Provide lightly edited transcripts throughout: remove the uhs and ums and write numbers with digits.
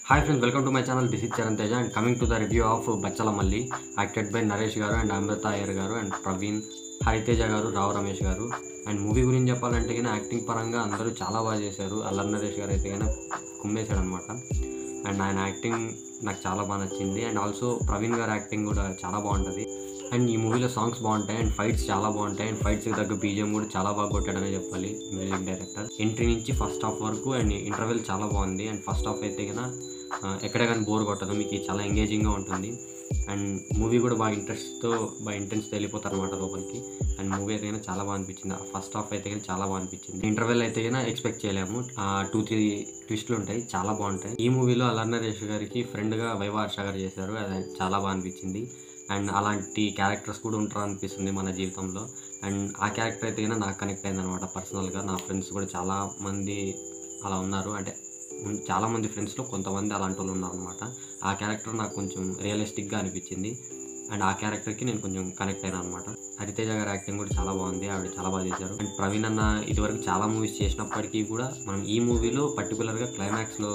Hi friends, welcome to my channel. This is Charan Teja and coming to the review of Bachala Malli, acted by Naresh Garu and Amrita Iyer Garu and Praveen, Hariteja Garu, Rao Ramesh Garu. And movie గురించి చెప్పాలంటే కానీ acting పరంగా అందరూ చాలా బాగా చేశారు. అల్లరి నరేష్ గారు అయితే కానీ కుమ్మేశాడు అనమాట. అండ్ ఆయన యాక్టింగ్ నాకు చాలా బాగా నచ్చింది. అండ్ ఆల్సో ప్రవీణ్ గారి యాక్టింగ్ కూడా చాలా బాగుంటుంది. అండ్ ఈ మూవీలో సాంగ్స్ బాగుంటాయి అండ్ ఫైట్స్ చాలా బాగుంటాయి. అండ్ ఫైట్స్కి తగ్గ బీజిఎం కూడా చాలా బాగా కొట్టాడనే చెప్పాలి మ్యూజిక్ డైరెక్టర్. ఎంట్రీ నుంచి ఫస్ట్ హాఫ్ వరకు అండ్ ఇంటర్వెల్ చాలా బాగుంది. అండ్ ఫస్ట్ హాఫ్ అయితే కన్నా ఎక్కడ కానీ బోర్ కొట్టదు, మీకు చాలా ఎంగేజింగ్గా ఉంటుంది. అండ్ మూవీ కూడా బాగా ఇంటెన్స్తో వెళ్ళిపోతారు అనమాట లోపలికి. అండ్ మూవీ అయితే కానీ చాలా బాగా అనిపించింది. ఫస్ట్ హాఫ్ అయితే కానీ చాలా బాగా అనిపించింది. ఇంటర్వెల్ అయితే కానీ ఎక్స్పెక్ట్ చేయలేము. 2-3 ట్విస్టులు ఉంటాయి, చాలా బాగుంటాయి. ఈ మూవీలో అల్లరి నరేష్ గారికి ఫ్రెండ్గా వైవా హర్ష గారు చేశారు, అది చాలా బాగా అనిపించింది. అండ్ అలాంటి క్యారెక్టర్స్ కూడా ఉంటారు అనిపిస్తుంది మన జీవితంలో. అండ్ ఆ క్యారెక్టర్ అయితే కానీ నాకు కనెక్ట్ అయింది అనమాట పర్సనల్గా. నా ఫ్రెండ్స్ కూడా చాలామంది అలా ఉన్నారు, అంటే చాలామంది ఫ్రెండ్స్లో కొంతమంది అలాంటి వాళ్ళు ఉన్నారనమాట. ఆ క్యారెక్టర్ నాకు కొంచెం రియలిస్టిక్గా అనిపించింది. అండ్ ఆ క్యారెక్టర్కి నేను కొంచెం కనెక్ట్ అయినా అనమాట. హరితేజ గారి యాక్టింగ్ కూడా చాలా బాగుంది, ఆవిడ చాలా బాగా చేశారు. అండ్ ప్రవీణ్ అన్న ఇదివరకు చాలా మూవీస్ చేసినప్పటికీ కూడా మనం ఈ మూవీలో పర్టికులర్గా క్లైమాక్స్లో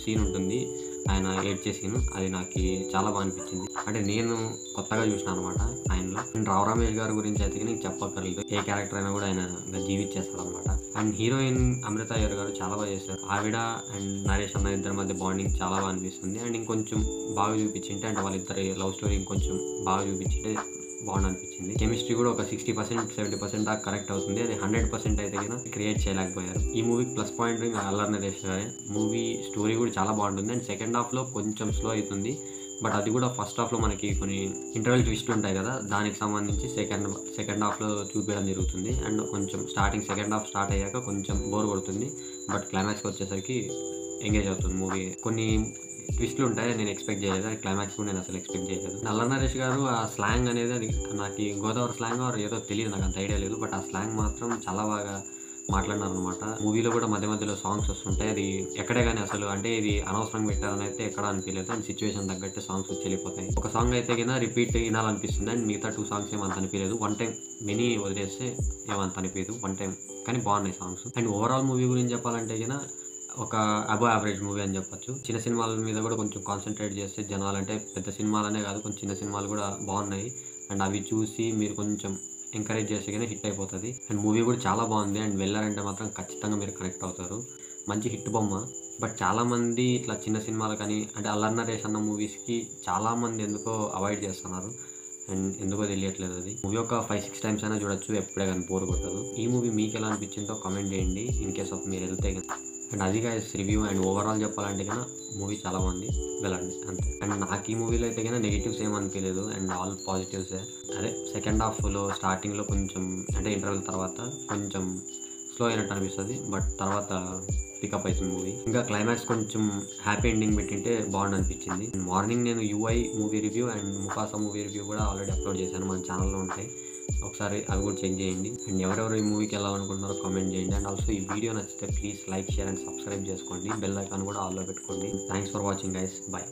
సీన్ ఉంటుంది, ఆయన ఏడ్చే సీన్, అది నాకు చాలా బాగా అనిపించింది. అంటే నేను కొత్తగా చూసిన అనమాట ఆయనలో. అండ్ రావు రమేష్ గారి గురించి అయితే నేను చెప్పక్కర్లేదు, ఏ క్యారెక్టర్ అయినా కూడా ఆయన జీవించేస్తాడు అనమాట. అండ్ హీరోయిన్ అమృత అయ్యర్ గారు చాలా బాగా చేశారు. ఆవిడ అండ్ నరేష్ అన్న ఇద్దరి మధ్య బాండింగ్ చాలా బాగా అనిపిస్తుంది. అండ్ ఇంకొంచెం బాగా చూపించింటే, అంటే వాళ్ళిద్దరి లవ్ స్టోరీ ఇంకొంచెం బాగా చూపించింటే బాగుంది అనిపించింది. కెమిస్ట్రీ కూడా ఒక 60% 70% దాకా కరెక్ట్ అవుతుంది. అది 100% అయితే కన్నా క్రియేట్ చేయలేకపోయారు. ఈ మూవీకి ప్లస్ పాయింట్ అల్లరి నరేష్ గారే. మూవీ స్టోరీ కూడా చాలా బాగుంటుంది. అండ్ సెకండ్ హాఫ్లో కొంచెం స్లో అవుతుంది, బట్ అది కూడా ఫస్ట్ హాఫ్లో మనకి కొన్ని ఇంటర్వెల్ ట్విస్ట్లు ఉంటాయి కదా, దానికి సంబంధించి సెకండ్ హాఫ్లో చూపించడం జరుగుతుంది. అండ్ కొంచెం సెకండ్ హాఫ్ స్టార్ట్ అయ్యాక కొంచెం బోర్ కొడుతుంది, బట్ క్లైమాక్స్కి వచ్చేసరికి ఎంగేజ్ అవుతుంది మూవీ. కొన్ని ట్విస్ట్లు ఉంటాయి, నేను ఎక్స్పెక్ట్ చేయలేదు. అది క్లైమాక్స్ కూడా నేను అసలు ఎక్స్పెక్ట్ చేయలేదు. అల్లరి నరేష్ గారు ఆ స్లాంగ్ అనేది, అది నాకు గోదావరి స్లాంగ్ ఏదో తెలియదు, నాకు అంత ఐడియా లేదు, బట్ ఆ స్లాంగ్ మాత్రం చాలా బాగా మాట్లాడినారు అనమాట. మూవీలో కూడా మధ్య మధ్యలో సాంగ్స్ వస్తుంటాయి, అది ఎక్కడే కానీ అసలు అంటే ఇది అనవసరంగా పెట్టారని అయితే ఎక్కడ అనిపించలేదు. అండ్ సిచ్యువేషన్ తగ్గట్టు సాంగ్స్ వచ్చి వెళ్ళిపోతాయి. ఒక సాంగ్ అయితే కన్నా రిపీట్ వినాలనిపిస్తుంది. అండ్ మిగతా 2 సాంగ్స్ ఏమంత అనిపించలేదు. వన్ టైం విని వదిలేస్తే ఏమంత అనిపించదు, వన్ టైం కానీ బాగున్నాయి సాంగ్స్. అండ్ ఓవరాల్ మూవీ గురించి చెప్పాలంటే కన్నా ఒక అబవ్ యావరేజ్ మూవీ అని చెప్పొచ్చు. చిన్న సినిమాల మీద కూడా కొంచెం కాన్సన్ట్రేట్ చేస్తే జనాలు, అంటే పెద్ద సినిమాలనే కాదు కొంచెం చిన్న సినిమాలు కూడా బాగున్నాయి. అండ్ అవి చూసి మీరు కొంచెం ఎంకరేజ్ చేస్తే కానీ హిట్ అయిపోతుంది. అండ్ మూవీ కూడా చాలా బాగుంది. అండ్ వెళ్ళారంటే మాత్రం ఖచ్చితంగా మీరు కనెక్ట్ అవుతారు. మంచి హిట్ బొమ్మ. బట్ చాలామంది ఇట్లా చిన్న సినిమాలు కానీ, అంటే అల్లరి నరేష్ అన్న మూవీస్కి చాలామంది ఎందుకో అవాయిడ్ చేస్తున్నారు. అండ్ ఎందుకో తెలియట్లేదు. అది మూవీ ఒక 5-6 టైమ్స్ అయినా చూడొచ్చు, ఎప్పుడే కానీ బోర్ కొట్టదు. ఈ మూవీ మీకు ఎలా అనిపించిందో కామెంట్ చేయండి, ఇన్ కేస్ ఆఫ్ మీరు వెళ్తే కానీ. అండ్ అది గైస్ రివ్యూ. అండ్ ఓవరాల్ చెప్పాలంటే కన్నా మూవీ చాలా బాగుంది, వెళ్ళండి అంతే. అండ్ నాకు ఈ మూవీలో అయితే కన్నా నెగిటివ్స్ ఏం అనిపించలేదు, అండ్ ఆల్ పాజిటివ్సే. అదే సెకండ్ హాఫ్లో స్టార్టింగ్లో కొంచెం, అంటే ఇంటర్వెల్ తర్వాత కొంచెం స్లో అయినట్టు అనిపిస్తుంది, బట్ తర్వాత పికప్ అవుతుంది మూవీ. ఇంకా క్లైమాక్స్ కొంచెం హ్యాపీ ఎండింగ్ పెట్టింటే బాగుంది అనిపించింది. మార్నింగ్ నేను UI movie review and Mufasa movie review కూడా ఆల్రెడీ అప్లోడ్ చేశాను, మన ఛానల్లో ఉంటాయి, ఒకసారి అవి కూడా చెక్ చేయండి. అండ్ ఎవరెవరు ఈ మూవీకి వెళ్ళాలనుకుంటున్నారో కామెంట్ చేయండి. అండ్ ఆల్సో ఈ వీడియో నచ్చితే please like, share and subscribe చేసుకోండి. బెల్ ఐకాన్ కూడా ఆల్లో పెట్టుకోండి. Thanks for watching guys, bye.